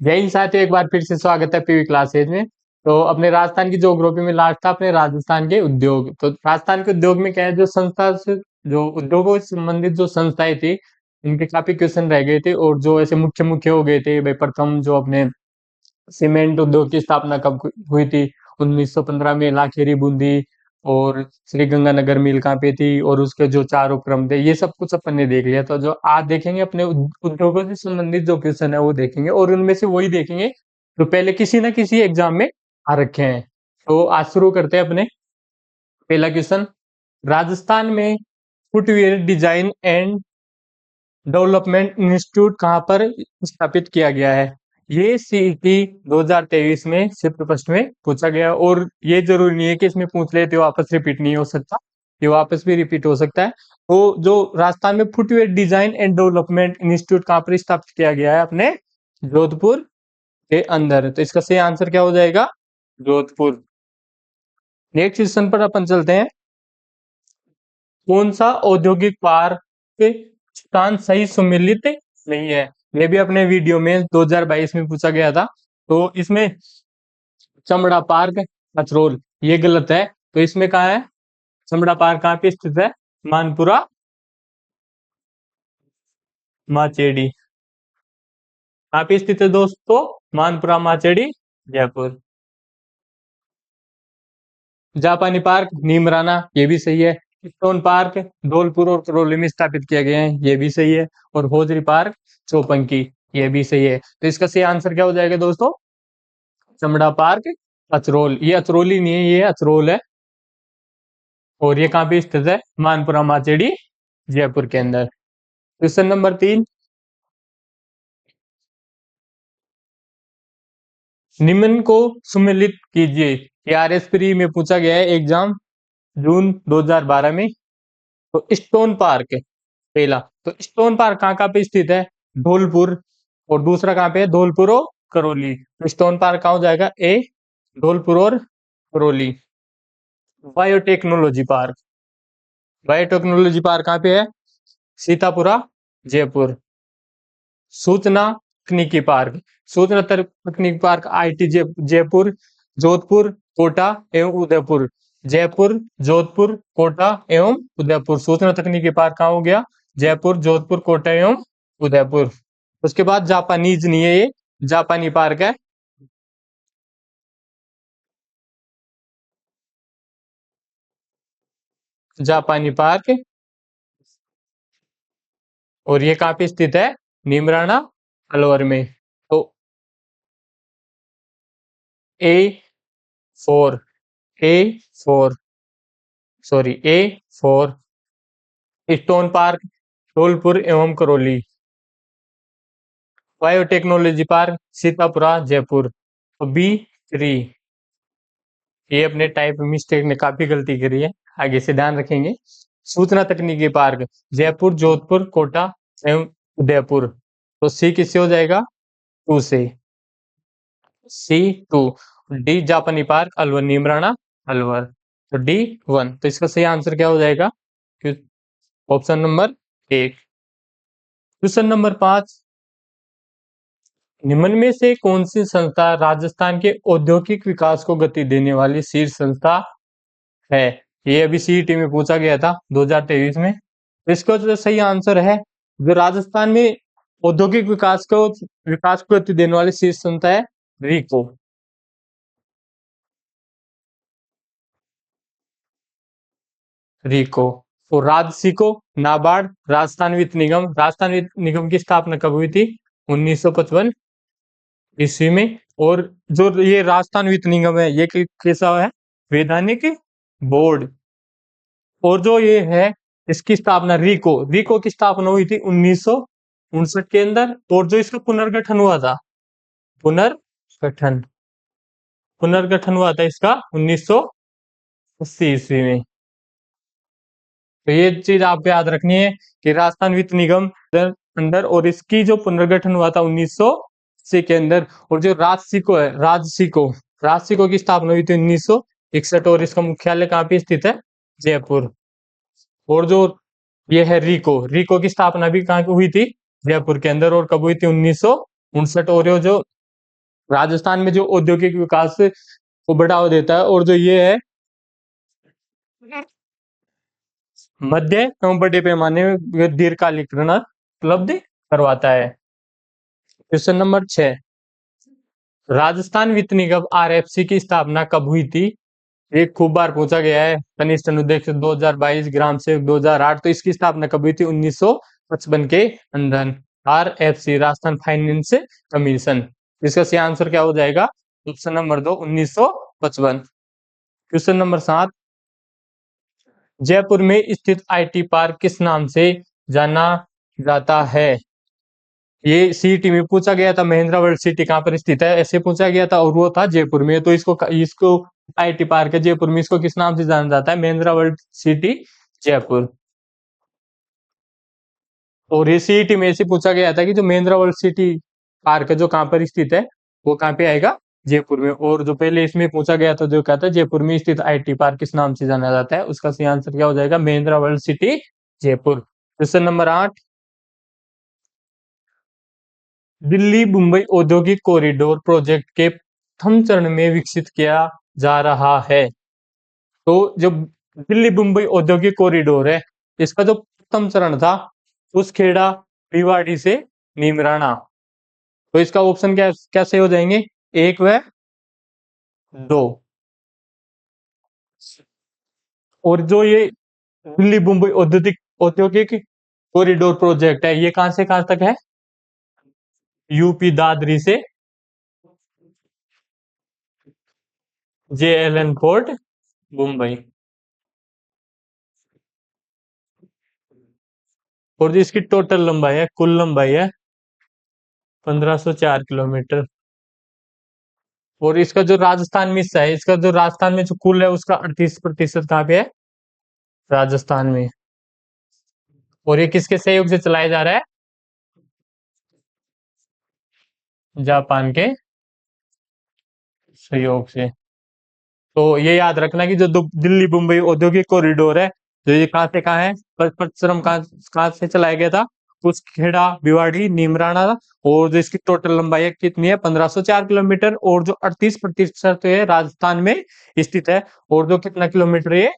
जय हिंद साथियों, एक बार फिर से स्वागत है पीवी क्लासेज में। तो अपने राजस्थान की ज्योग्राफी में लास्ट था अपने राजस्थान के उद्योग। तो राजस्थान के उद्योग में क्या है, जो संस्था से जो उद्योगों से संबंधित जो संस्थाएं थी, उनके काफी क्वेश्चन रह गए थे और जो ऐसे मुख्य मुख्य हो गए थे। भाई प्रथम जो अपने सीमेंट उद्योग की स्थापना कब हुई थी? 1915 में लाखेरी बूंदी और श्री गंगानगर मिल कहाँ पे थी, और उसके जो चार उपक्रम थे, ये सब कुछ अपन ने देख लिया। तो जो आज देखेंगे अपने उद्योगों से संबंधित जो क्वेश्चन है वो देखेंगे, और उनमें से वही देखेंगे जो पहले किसी ना किसी एग्जाम में आ रखे हैं। तो आज शुरू करते हैं अपने पहला क्वेश्चन। राजस्थान में footwear design and development institute कहाँ पर स्थापित किया गया है? ये सीईटी 2023 में शिफ्ट प्रश्न में पूछा गया, और ये जरूरी नहीं है कि इसमें पूछ ले तो वापस रिपीट नहीं हो सकता, ये वापस भी रिपीट हो सकता है। तो जो राजस्थान में footwear design and development institute कहाँ पर स्थापित किया गया है? अपने जोधपुर के अंदर। तो इसका सही आंसर क्या हो जाएगा? जोधपुर। नेक्स्ट क्वेश्चन पर अपन चलते हैं। कौन सा औद्योगिक पार्क स्थान सही सम्मिलित नहीं है? ये भी अपने वीडियो में 2022 में पूछा गया था। तो इसमें चमड़ा पार्क अचरोल, ये गलत है। तो इसमें कहाँ है चमड़ा पार्क? कहाँ पे स्थित है? मानपुरा माचेडी। कहाँ पे स्थित है दोस्तों? मानपुरा माचेडी, जयपुर। जापानी पार्क नीमराना, ये भी सही है। स्टोन पार्क धौलपुर और करौली में स्थापित किया गया है, ये भी सही है। और होजरी पार्क चौपंकी, ये भी सही है। तो इसका सही आंसर क्या हो जाएगा दोस्तों? चमड़ा पार्क अचरोल। ये अचरोली नहीं है, ये अचरोल है। और ये कहाँ पे स्थित है? मानपुरा माचेडी, जयपुर के अंदर। Question number 3। निम्न को सम्मिलित कीजिए। ये आरएस प्री में पूछा गया है एग्जाम जून 2012 में। तो स्टोन पार्क पहला, तो स्टोन पार्क कहाँ कहाँ पे स्थित है? धौलपुर। और दूसरा कहाँ पे है? धौलपुर और करौली। तो स्टोन पार्क कहाँ हो जाएगा? ए, धौलपुर और Karauli. Biotechnology park, biotechnology park कहाँ पे है? सीतापुरा, जयपुर। सूचना तकनीकी पार्क, सूचना तकनीकी पार्क आईटी जयपुर, जोधपुर, कोटा एवं उदयपुर। जयपुर, जोधपुर, कोटा एवं उदयपुर। सूचना तकनीकी पार्क कहाँ हो गया? जयपुर, जोधपुर, कोटा एवं उदयपुर। उसके बाद जापानीज नहीं है, ये जापानी पार्क है। जापानी पार्क, और ये कहाँ पे स्थित है? नीमराना, अलवर में। तो A4, A4, sorry A4 stone park Dholpur एवं करौली। Biotechnology park Sitapura, Jaipur. तो B3, ये अपने टाइप मिस्टेक ने काफी गलती करी है, आगे से ध्यान रखेंगे। सूचना तकनीकी पार्क जयपुर, जोधपुर, कोटा एवं उदयपुर। तो सी किससे हो जाएगा? 2 से। C2। डी जापानी पार्क अलवर, नीमराना, अलवर। तो D1। तो इसका सही आंसर क्या हो जाएगा? Option number 1। Question number 5। निम्न में से कौन सी संस्था राजस्थान के औद्योगिक विकास को गति देने वाली शीर्ष संस्था है? ये अभी सीईटी में पूछा गया था 2023 में। इसका जो सही आंसर है, जो राजस्थान में औद्योगिक विकास को गति देने वाली शीर्ष संस्था है, रीको। रीको। तो राजसिको, नाबार्ड, राजस्थान वित्त निगम। राजस्थान वित्त निगम की स्थापना कब हुई थी? 1955 ईस्वी में। और जो ये राजस्थान वित्त निगम है, ये कैसा है? वैधानिक बोर्ड। और जो ये है, इसकी स्थापना रीको की स्थापना हुई थी 1959 के अंदर। और जो इसका पुनर्गठन हुआ था, पुनर्गठन पुनर्गठन हुआ था इसका 1980 ईस्वी में। तो ये चीज आपको याद रखनी है कि राजस्थान वित्त निगम अंदर, और इसकी जो पुनर्गठन हुआ था 1980 के अंदर। और जो राजसिको है, राजसिको की स्थापना हुई थी 1961, और इसका मुख्यालय कहाँ पे स्थित है? जयपुर। और जो ये है रीको की स्थापना भी कहाँ हुई थी? जयपुर के अंदर। और कब हुई थी? 1959। और जो राजस्थान में जो औद्योगिक विकास को बढ़ावा देता है, और जो ये है मध्य एवं बड़े पैमाने में दीर्घकालिक ऋण उपलब्ध करवाता है। क्वेश्चन नंबर 6, राजस्थान वित्त निगम आरएफसी की स्थापना कब हुई थी? ये खूब बार पूछा गया है। कनिष्ठ अनुदेश 2022, ग्राम सेवक 2008। तो इसकी स्थापना कब हुई थी? 1955 के अंदर। RFC, Rajasthan finance commission. इसका सही आंसर क्या हो जाएगा? Option number 2, 1955। Question number 7, Jaipur में स्थित आईटी पार्क किस नाम से जाना जाता है? ये सीटी में पूछा गया था। महेंद्रा वर्ल्ड सिटी कहाँ पर स्थित है, ऐसे पूछा गया था, और वो था जयपुर में। तो इसको इसको आईटी पार्क है जयपुर में, इसको किस नाम से जाना जाता है? Mahindra world city Jaipur. और ये सीटी में से पूछा गया था कि जो महेंद्रा वर्ल्ड सिटी पार्क है जो कहाँ पर स्थित है, वो कहाँ पे आएगा? जयपुर में। और जो पहले इसमें पूछा गया था जो कहता है जयपुर में स्थित आईटी पार्क किस नाम से जाना जाता है, उसका सही आंसर क्या हो जाएगा? Mahindra world city Jaipur. Question number 8, Delhi Mumbai औद्योगिक कॉरिडोर प्रोजेक्ट के प्रथम चरण में विकसित किया जा रहा है। तो जो दिल्ली मुंबई औद्योगिक कॉरिडोर है, इसका जो प्रथम चरण था उस खेड़ा भिवाड़ी से नीमराणा। तो इसका ऑप्शन क्या कैसे हो जाएंगे? 1 व 2। और जो ये दिल्ली मुंबई औद्योगिक औद्योगिक कॉरिडोर प्रोजेक्ट है, ये कहां से कहां तक है? यूपी दादरी से जेएलएन पोर्ट मुंबई। और जो इसकी टोटल लंबाई है, कुल लंबाई है 1504 किलोमीटर। और इसका जो राजस्थान में हिस्सा है, इसका जो राजस्थान में जो कुल है उसका 38% कहाँ पे है? राजस्थान में। और ये किसके सहयोग से चलाया जा रहा है? जापान के सहयोग से। तो ये याद रखना कि जो दिल्ली मुंबई औद्योगिक कॉरिडोर है, जो ये कहाँ से कहाँ है, पश्चिम कहाँ कहाँ से चलाया गया था? कुछ खेड़ा भिवाड़ी नीमराणा। और जो इसकी टोटल लंबाई है कितनी है? 1504 किलोमीटर। और जो 38% है राजस्थान में स्थित है। और जो कितना किलोमीटर है?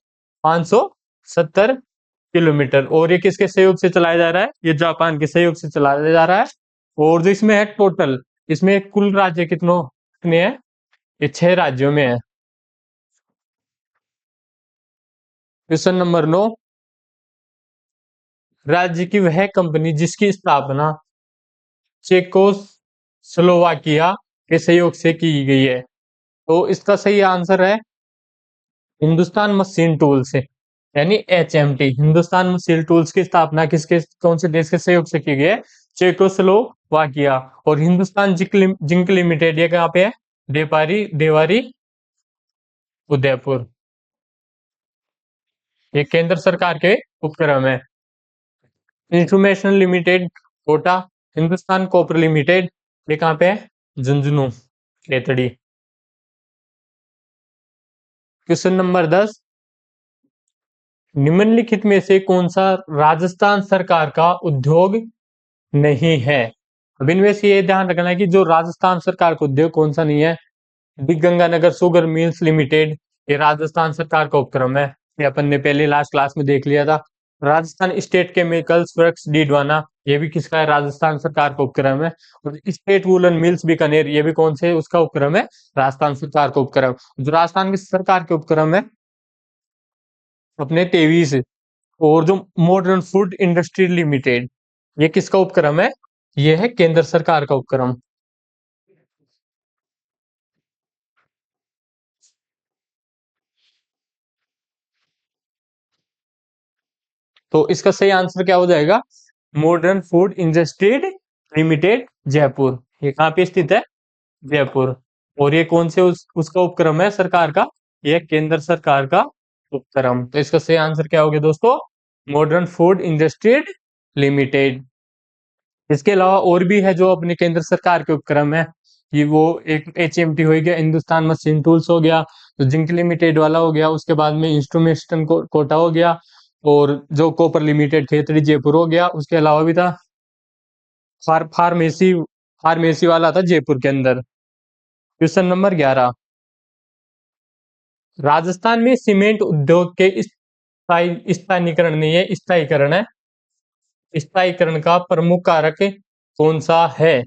570 किलोमीटर। और ये किसके सहयोग से चलाया जा रहा है? ये जापान के सहयोग से चलाया जा रहा है। और जो इसमें है टोटल, इसमें कुल राज्य कितने हैं? ये 6 राज्यों में है। क्वेश्चन नंबर 9, राज्य की वह कंपनी जिसकी स्थापना चेकोस्लोवाकिया के सहयोग से की गई है। तो इसका सही आंसर है हिंदुस्तान मशीन टूल्स से, यानी एचएमटी। हिंदुस्तान मशीन टूल्स की स्थापना किसके कौन से देश के सहयोग से की गई है? चेकोस्लोवाकिया। और हिंदुस्तान जिंक लिमिटेड ये कहाँ पे है? देवारी उदयपुर। ये केंद्र सरकार के उपक्रम है। Information limited Kota. Hindustan copper limited ये कहाँ पे है? झुंझुनू खेतड़ी। क्वेश्चन नंबर 10, निम्नलिखित में से कौन सा राजस्थान सरकार का उद्योग नहीं है? अब इनमें से ये ध्यान रखना है कि जो राजस्थान सरकार का उद्योग कौन सा नहीं है। दिगंगानगर शुगर मिल्स लिमिटेड ये राजस्थान सरकार का उपक्रम है, ये अपन ने पहले लास्ट क्लास में देख लिया था। Rajasthan state chemicals works Didwana ये भी किसका है? राजस्थान सरकार का उपक्रम है। और स्टेट वूलन मिल्स बीकानेर ये भी कौन से उसका उपक्रम है? राजस्थान सरकार का उपक्रम। जो राजस्थान की सरकार के उपक्रम है अपने 23। और जो मॉडर्न फूड इंडस्ट्री लिमिटेड ये किसका उपक्रम है? ये है केंद्र सरकार का उपक्रम। तो इसका सही आंसर क्या हो जाएगा? Modern food industry limited Jaipur. ये कहाँ पे स्थित है? जयपुर। और ये कौन से उसका उपक्रम है सरकार का? ये केंद्र सरकार का उपक्रम। तो इसका सही आंसर क्या हो गया दोस्तों? Modern food industry limited. इसके अलावा और भी है जो अपने केंद्र सरकार के उपक्रम है। ये वो एक एचएमटी हो गया, हिंदुस्तान मशीन टूल्स हो गया, तो जिंक लिमिटेड वाला हो गया, उसके बाद में इंस्ट्रूमेंटेशन कोटा हो गया, और जो कॉपर लिमिटेड खेतड़ी जयपुर हो गया। उसके अलावा भी था फार्मेसी फार्मेसी वाला था जयपुर के अंदर। क्वेश्चन नंबर 11, राजस्थान में सीमेंट उद्योग के स्थानीकरण नहीं है, स्थायीकरण है, स्थायीकरण का प्रमुख कारक कौन सा है?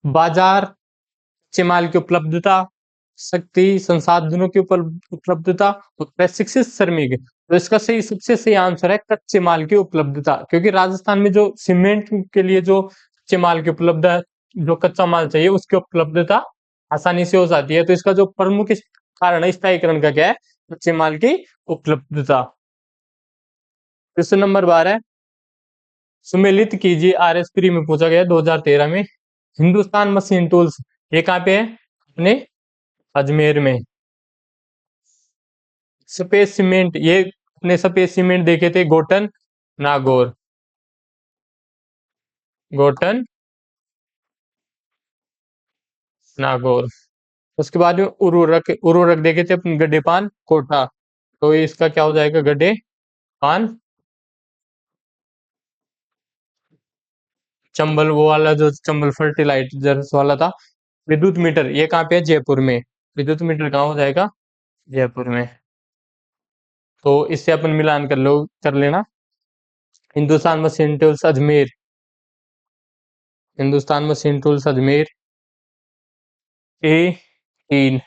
बाजार, कच्चे माल की उपलब्धता, शक्ति संसाधनों की उपलब्धता, और प्रशिक्षित श्रमिक। तो इसका सबसे सही आंसर है कच्चे माल की उपलब्धता, क्योंकि राजस्थान में जो सीमेंट के लिए जो कच्चे माल की उपलब्धता, जो कच्चा माल चाहिए उसकी उपलब्धता आसानी से हो जाती है। तो इसका जो प्रमुख कारण है स्थायीकरण का क्या है? कच्चे माल की उपलब्धता। क्वेश्चन नंबर 12, सुमेलित कीजिए, आरएस प्री में पूछा गया 2013 में। हिंदुस्तान मशीन टूल्स ये कहाँ पे है? अपने अजमेर में। स्पेस सीमेंट ये अपने स्पेस सीमेंट देखे थे गोटन नागौर, गोटन नागौर। उसके बाद में उर्वरक, उर्वरक देखे थे अपने गड्डेपान कोटा। तो ये इसका क्या हो जाएगा? गड्डे पान चंबल, वो वाला जो चंबल फर्टिलाइजर वाला था। विद्युत मीटर ये कहाँ पे है? जयपुर में। विद्युत मीटर कहाँ हो जाएगा? जयपुर में। तो इससे अपन मिलान कर लो, कर लेना। Hindustan machine tools Ajmer, Hindustan machine tools Ajmer A3,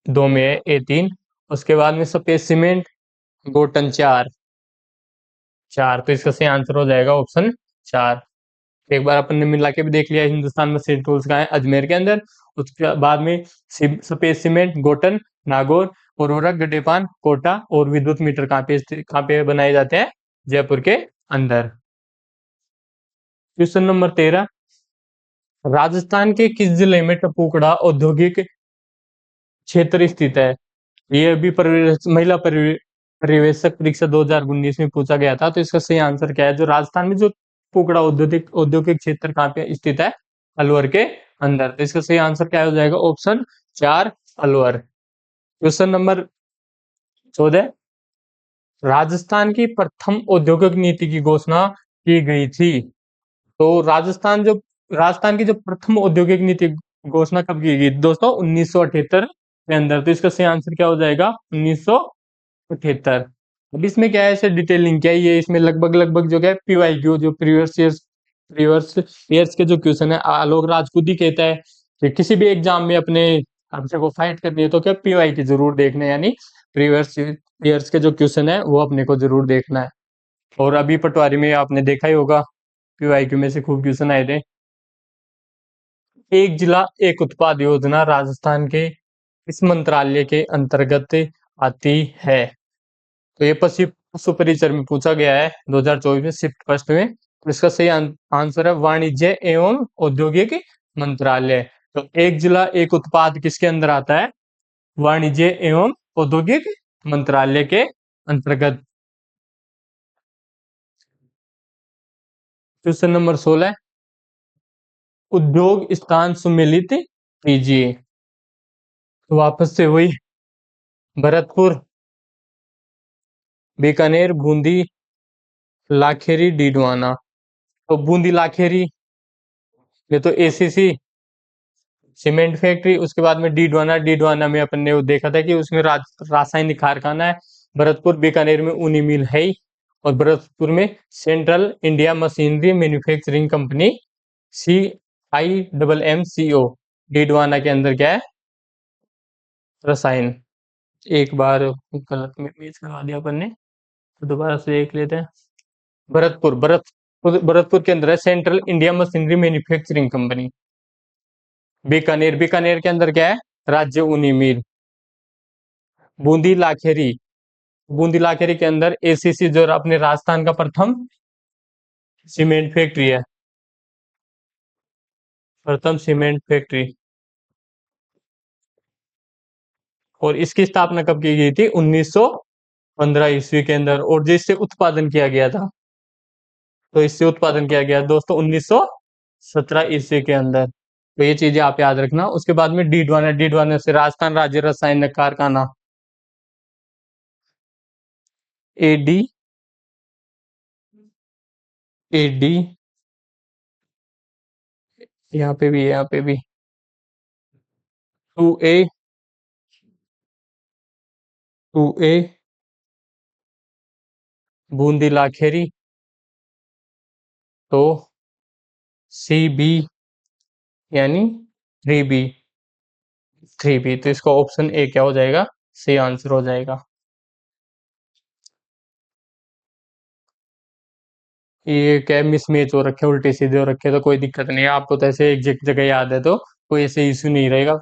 दो में है A3। उसके बाद में स्पेस सीमेंट गोटन 4, 4। तो इसका सही आंसर हो जाएगा ऑप्शन 4। एक बार अपन ने मिला के भी देख लिया, हिंदुस्तान मशीन टूल्स का है अजमेर के अंदर। उसके बाद में स्पेस सीमेंट गोटन नागौर, उर्वरक गड्डेपान कोटा, और विद्युत मीटर कहाँ पे बनाए जाते हैं? जयपुर के अंदर। क्वेश्चन नंबर 13, राजस्थान के किस जिले में टपुकड़ा औद्योगिक क्षेत्र स्थित है? ये अभी महिला परिवेशक परीक्षा 2019 में पूछा गया था। तो इसका सही आंसर क्या है? जो राजस्थान में जो टुकड़ा औद्योगिक औद्योगिक क्षेत्र कहाँ पे स्थित है? अलवर के अंदर। तो इसका सही आंसर क्या हो जाएगा? Option 4, Alwar. Question number 14, Rajasthan की प्रथम औद्योगिक नीति की घोषणा की गई थी। तो राजस्थान की जो प्रथम औद्योगिक नीति घोषणा कब की गई दोस्तों? 1978 के अंदर। तो इसका सही आंसर क्या हो जाएगा? 1978। अब इसमें क्या है, ऐसे डिटेलिंग क्या है, ये इसमें लगभग लगभग जो है PYQ जो प्रीवियस ईयर्स के जो क्वेश्चन है, आलोक राज खुद ही कहता है कि किसी भी एग्जाम में अपने हमसे को फाइट करनी है तो क्या PYQ जरूर देखना है, यानी प्रीवियस ईयर्स के जो क्वेश्चन है वो अपने को जरूर देखना है। और अभी पटवारी में आपने देखा ही होगा, PYQ में से खूब क्वेश्चन आए थे। एक जिला एक उत्पाद योजना राजस्थान के इस मंत्रालय के अंतर्गत आती है? तो ये पशु परिचर में पूछा गया है 2024 में शिफ्ट फर्स्ट में। तो इसका सही आंसर है वाणिज्य एवं औद्योगिक मंत्रालय। तो एक जिला एक उत्पाद किसके अंदर आता है? वाणिज्य एवं औद्योगिक मंत्रालय के अंतर्गत। क्वेश्चन नंबर 16, उद्योग स्थान सुमेलित कीजिए। तो वापस से वही भरतपुर, बीकानेर, बूंदी, लाखेरी, डीडवाना। तो बूंदी लाखेरी ये तो ACC सीमेंट फैक्ट्री। उसके बाद में डीडवाना में अपन ने वो देखा था कि उसमें रासायनिक कारखाना है। भरतपुर बीकानेर में ऊनी मिल है ही। और भरतपुर में central India machinery manufacturing company CIMMCO। Didwana के अंदर क्या है? रसायन। एक बार गलत में पेज लगा दिया अपन ने, तो दोबारा से देख लेते हैं। भरतपुर के अंदर है central India machinery manufacturing company. Bikaner के अंदर क्या है? राज्य ऊनी मिल। बूंदी लाखेरी, बूंदी लाखेरी के अंदर ACC जो अपने राजस्थान का प्रथम सीमेंट फैक्ट्री है, प्रथम सीमेंट फैक्ट्री। और इसकी स्थापना कब की गई थी? 1915 ईस्वी के अंदर। और जिससे उत्पादन किया गया था, तो इससे उत्पादन किया गया दोस्तों 1917 ईस्वी के अंदर। तो ये चीजें आप याद रखना। उसके बाद में डीडवाना से राजस्थान राज्य रसायन कारखाना AD AD यहाँ पे भी, यहाँ पे भी 2A, 2A, बूंदी लाखेरी, तो CB यानी 3B, 3B, तो इसका ऑप्शन ए क्या हो जाएगा, सी आंसर हो जाएगा। ये क्या मिसमैच हो रखे, उल्टे सीधे हो रखे, तो कोई दिक्कत नहीं है, आपको तो ऐसे एग्जैक्ट जगह याद है तो कोई ऐसे इशू नहीं रहेगा।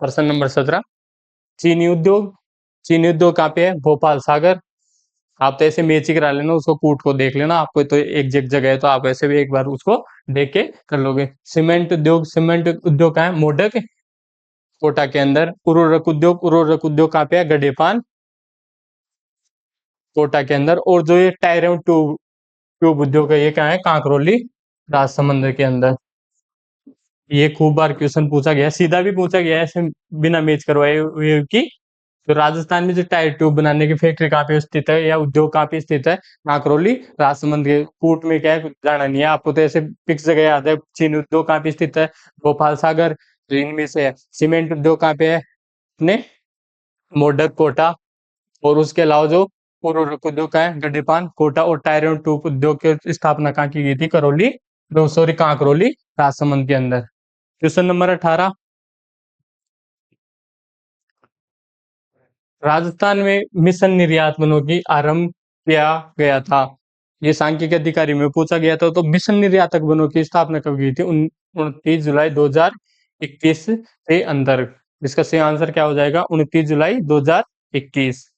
प्रश्न नंबर 17, चीनी उद्योग, चीनी उद्योग कहाँ पे है, भोपाल सागर। आप तो ऐसे मैच ही करा लेना, उसको कूट को देख लेना, आपको तो एग्जैक्ट जगह है तो आप ऐसे भी एक बार उसको देख के कर लोगे। सीमेंट उद्योग, सीमेंट उद्योग कहाँ है, मोडक, कोटा के अंदर। उर्वरक उद्योग, उर्वरक उद्योग कहाँ पे है, गडेपान, कोटा के अंदर। और जो ये टायर एवं ट्यूब ट्यूब उद्योग है, ये कहाँ है, कांकरोली, राजसमंद के अंदर। ये खूब बार क्वेश्चन पूछा गया, सीधा भी पूछा गया है, ऐसे बिना मैच करवाए हुए की। तो राजस्थान में जो टायर ट्यूब बनाने की फैक्ट्री कहाँ पे स्थित है या उद्योग कहाँ पे स्थित है, कांकरोली, राजसमंद के। कूट में क्या है, जाना नहीं है आपको, तो ऐसे फिक्स जगह याद है। चीनी उद्योग कहाँ पे स्थित है, भोपाल सागर, तो इनमें से है। सीमेंट उद्योग कहाँ पे है, अपने मोडक, कोटा। और उसके अलावा जो उर्वरक उद्योग का है, गड्डेपान, कोटा। और टायर एवं ट्यूब उद्योग की स्थापना कहाँ की गई थी, करौली, सॉरी कांकरोली, राजसमंद के अंदर। क्वेश्चन नंबर 18, राजस्थान में मिशन निर्यात वनों की आरंभ किया गया था। ये सांख्यिकी अधिकारी में पूछा गया था। तो मिशन निर्यातक वनों की स्थापना कब की थी, 29 जुलाई 2021 के अंदर। इसका सही आंसर क्या हो जाएगा, 29 जुलाई 2021।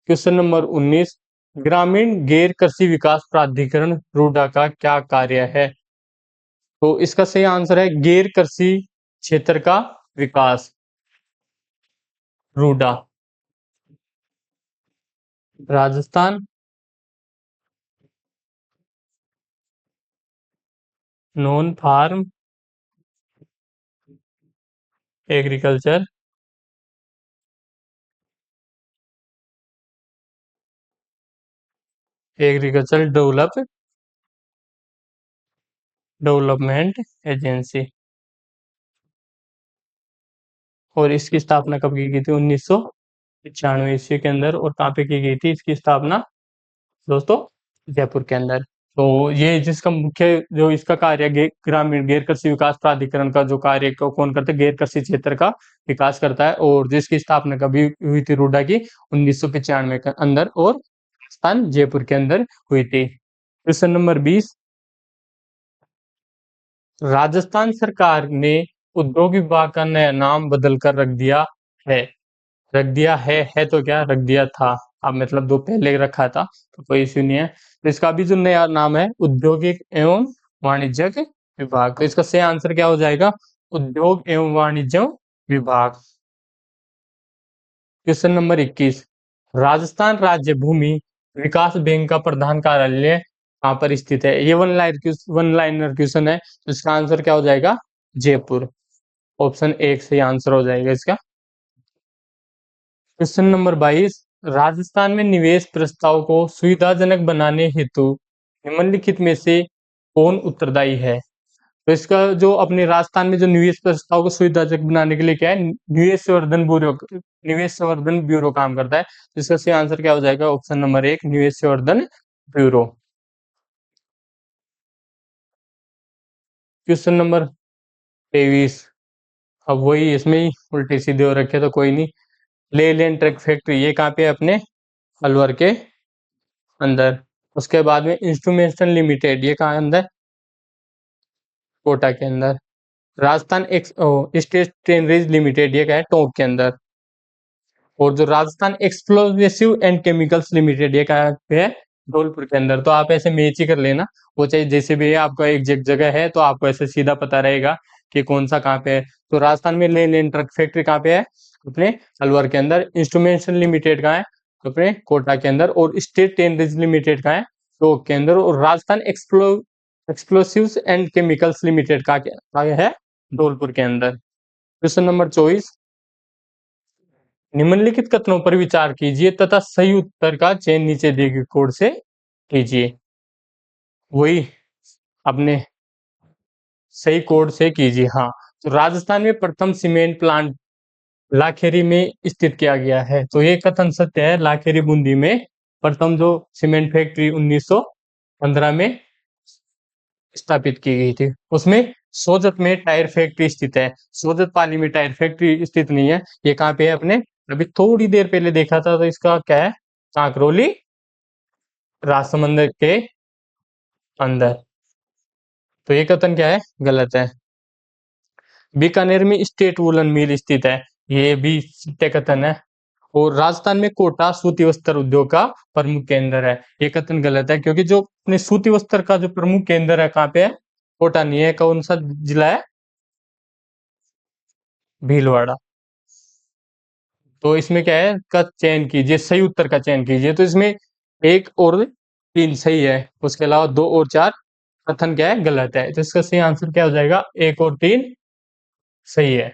क्वेश्चन नंबर 19, ग्रामीण गैर कृषि विकास प्राधिकरण रूडा का क्या कार्य है। तो इसका सही आंसर है गैर कृषि क्षेत्र का विकास, RUDA. Rajasthan, non farm agriculture agriculture development agency. और इसकी स्थापना कब की गई थी, 1995 ईस्वी के अंदर। और कहाँ पे की गई थी इसकी स्थापना, दोस्तों, जयपुर के अंदर। तो ये जिसका मुख्य जो इसका कार्य है, ग्रामीण गैर कृषि विकास प्राधिकरण का जो कार्य को कौन करता है, गैर कृषि क्षेत्र का विकास करता है। और जिसकी स्थापना कभी हुई थी, रूडा की, 1995 के अंदर। और राजस्थान, जयपुर के अंदर हुई थी। क्वेश्चन नंबर 20, राजस्थान सरकार ने उद्योग विभाग का नया नाम बदल कर रख दिया है। रख दिया है तो क्या, रख दिया था। अब मतलब दो पहले रखा था तो कोई इश्यू नहीं है। तो इसका भी जो नया नाम है, औद्योगिक एवं वाणिज्यिक विभाग। तो इसका सही आंसर क्या हो जाएगा, उद्योग एवं वाणिज्य विभाग। क्वेश्चन नंबर 21, राजस्थान राज्य भूमि विकास बैंक का प्रधान कार्यालय कहाँ पर स्थित है। ये वन लाइनर क्वेश्चन है, तो इसका आंसर क्या हो जाएगा, जयपुर। ऑप्शन एक से आंसर हो जाएगा इसका। क्वेश्चन नंबर 22, राजस्थान में निवेश प्रस्ताव को सुविधाजनक बनाने हेतु निम्नलिखित में से कौन उत्तरदायी है। तो इसका जो अपने राजस्थान में जो निवेश प्रस्ताव को सुविधाजनक बनाने के लिए क्या है, निवेश संवर्धन ब्यूरो काम करता है। तो इसका सही आंसर क्या हो जाएगा, ऑप्शन नंबर एक, निवेश संवर्धन ब्यूरो। क्वेश्चन नंबर 23, अब वही इसमें ही उल्टे सीधे हो रखे, तो कोई नहीं। ले लैंड ट्रक फैक्ट्री, ये कहाँ पे है, अपने अलवर के अंदर। उसके बाद में इंस्ट्रूमेंटेशन लिमिटेड, ये कहाँ अंदर, कोटा के अंदर। राजस्थान स्टेट ट्रेनरीज लिमिटेड, ये क्या है, टोंक के अंदर। और जो Rajasthan explosive and chemicals limited, ये कहाँ पे है, धौलपुर के अंदर। तो आप ऐसे मैच ही कर लेना, वो चाहे जैसे भी है, आपका एग्जैक्ट जगह है तो आपको ऐसे सीधा पता रहेगा कि कौन सा कहाँ पे है। तो राजस्थान में ले लैंड ट्रक फैक्ट्री कहाँ पे है, अपने अलवर के अंदर। इंस्ट्रूमेंटेशन लिमिटेड कहाँ है, अपने कोटा के अंदर। और स्टेट ट्रेनरीज लिमिटेड कहाँ है, टोंक के अंदर। और Rajasthan explosives and chemicals limited का क्या है, धौलपुर के अंदर। क्वेश्चन नंबर 24, निम्नलिखित कथनों पर विचार कीजिए तथा सही उत्तर का चयन नीचे दिए गए कोड से कीजिए। वही अपने सही कोड से कीजिए। हाँ, तो राजस्थान में प्रथम सीमेंट प्लांट लाखेरी में स्थित किया गया है। तो ये कथन सत्य है, लाखेरी बूंदी में प्रथम जो सीमेंट फैक्ट्री 1915 में स्थापित की गई थी। उसमें सोजत में टायर फैक्ट्री स्थित है। सोजत पाली में टायर फैक्ट्री स्थित नहीं है। ये कहाँ पे है? अपने अभी थोड़ी देर पहले देखा था, तो इसका क्या है? कांकरोली राजसमंद के अंदर। तो ये कथन क्या है? गलत है। बीकानेर में स्टेट वूलन मिल स्थित है। ये भी सत्य कथन है। और राजस्थान में कोटा सूती वस्त्र उद्योग का प्रमुख केंद्र है। ये कथन गलत है, क्योंकि जो अपने सूती वस्त्र का जो प्रमुख केंद्र है कहाँ पे है? कोटा नहीं है। कौन सा जिला है? भीलवाड़ा। तो इसमें क्या है का चयन कीजिए, सही उत्तर का चयन कीजिए। तो इसमें 1 और 3 सही है, उसके अलावा 2 और 4 कथन क्या है? गलत है। तो इसका सही आंसर क्या हो जाएगा? 1 और 3 सही है।